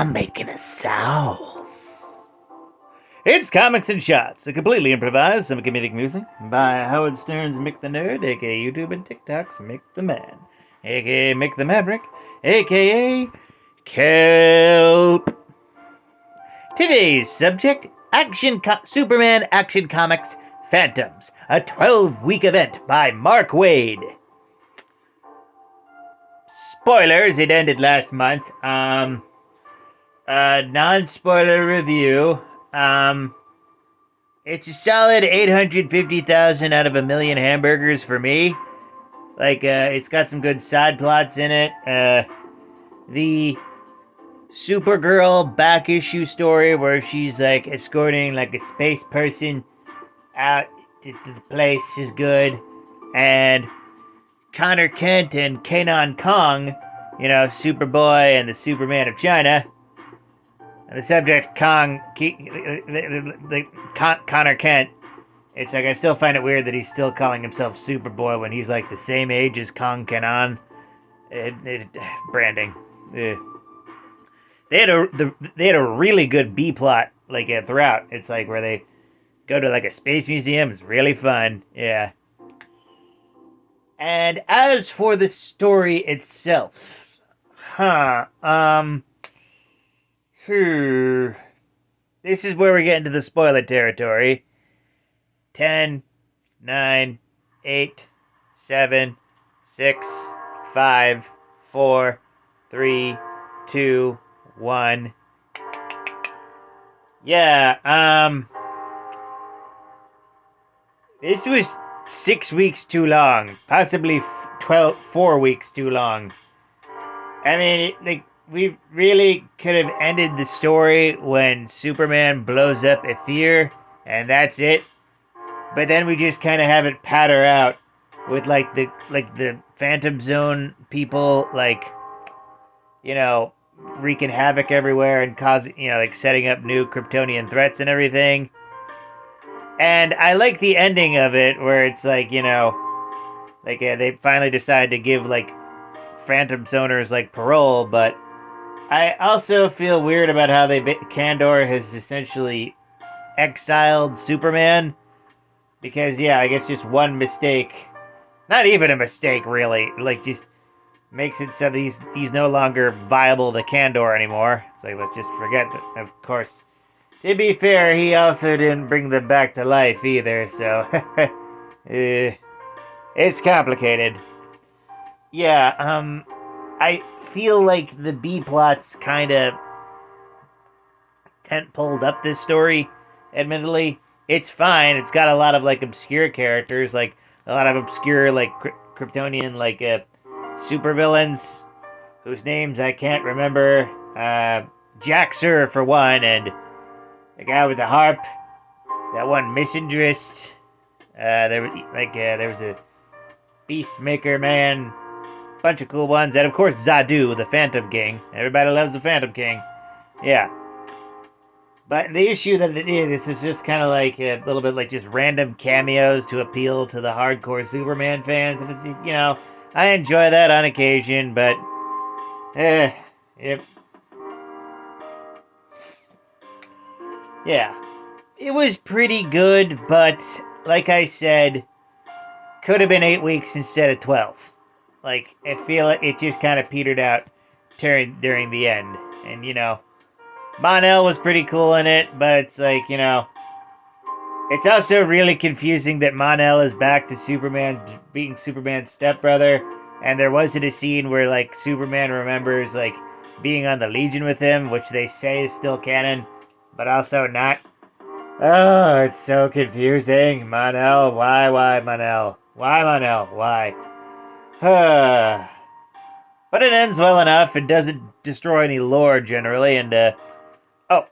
I'm making a sauce. It's Comics and Shots, a completely improvised semi-comedic music by Howard Stern's Mick the Nerd, aka YouTube and TikTok's Mick the Man, aka Mick the Maverick, aka Kelp. Today's subject, Superman Action Comics Phantoms, a 12-week event by Mark Waid. Spoilers, it ended last month. Non-spoiler review. It's a solid 850,000 out of a million hamburgers for me. It's got some good side plots in it. The Supergirl back issue story where she's escorting a space person out to the place is good. And Connor Kent and Kanon Kong, Superboy and the Superman of China. And the subject, Connor Kent. It's I still find it weird that he's still calling himself Superboy when he's the same age as Kong Kanon. Branding. Ugh. They had a really good B plot throughout. It's where they go to a space museum. It's really fun. Yeah. And as for the story itself, this is where we get into the spoiler territory. 10, 9, 8, 7, 6, 5, 4, 3, 2, 1. Yeah, this was 6 weeks too long, possibly 4 weeks too long. I mean, we really could have ended the story when Superman blows up Aether, and that's it. But then we just kind of have it patter out with the Phantom Zone people wreaking havoc everywhere and causing setting up new Kryptonian threats and everything. And I like the ending of it where it's they finally decide to give Phantom Zoners parole, but I also feel weird about how Kandor has essentially exiled Superman because I guess just one mistake, not even a mistake really, just makes it so he's no longer viable to Kandor anymore. It's let's just forget that. Of course, to be fair, he also didn't bring them back to life either, so it's complicated. Yeah, I feel the B plots kind of tent-poled up this story, admittedly. It's fine. It's got a lot of obscure characters, a lot of obscure Kryptonian supervillains whose names I can't remember. Jax-Ur for one, and the guy with the harp, that one misandrist. There was a Beastmaker man, bunch of cool ones, and of course Zadu, the Phantom King. Everybody loves the Phantom King. Yeah. But the issue that it is just kind of a little bit just random cameos to appeal to the hardcore Superman fans, and it's I enjoy that on occasion, but yeah, it was pretty good, but like I said, could have been 8 weeks instead of 12. I feel it just kind of petered out during the end, and Mon-El was pretty cool in it, but it's it's also really confusing that Mon-El is back to Superman being Superman's stepbrother, and there wasn't a scene where Superman remembers being on the Legion with him, which they say is still canon, but also not. Oh, it's so confusing. Mon-El, why Mon-El? Why Mon-El? Why? But it ends well enough. It doesn't destroy any lore generally, and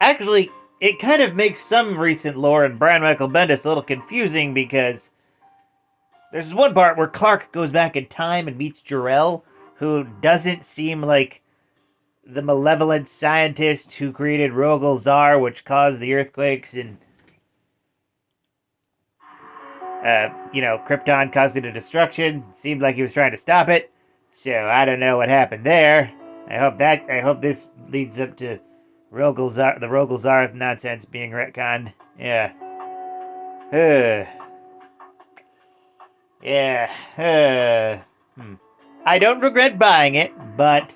actually, it kind of makes some recent lore in Brian Michael Bendis a little confusing because there's one part where Clark goes back in time and meets Jor-El, who doesn't seem like the malevolent scientist who created Rogol Zar, which caused the earthquakes and Krypton causing the destruction. Seemed like he was trying to stop it. So I don't know what happened there. I hope this leads up to the Rogol Zarth nonsense being retconned. Yeah. Yeah. I don't regret buying it, but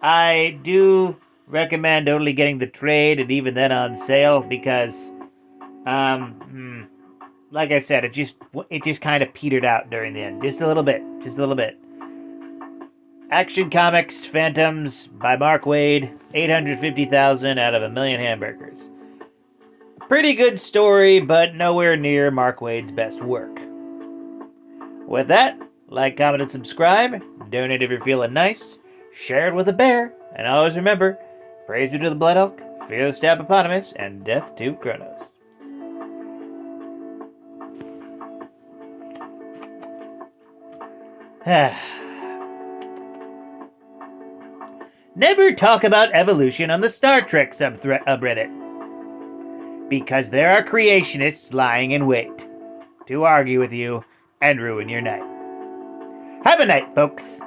I do recommend only getting the trade, and even then on sale, because, like I said, it just kind of petered out during the end, just a little bit. Action Comics Phantoms by Mark Waid, 850,000 out of a million hamburgers. Pretty good story, but nowhere near Mark Waid's best work. With that, like, comment, and subscribe. Donate if you're feeling nice. Share it with a bear. And always remember, praise be to the Blood Elk, fear the Stapopotamus, and death to Kronos. Never talk about evolution on the Star Trek subreddit, because there are creationists lying in wait to argue with you and ruin your night. Have a night, folks.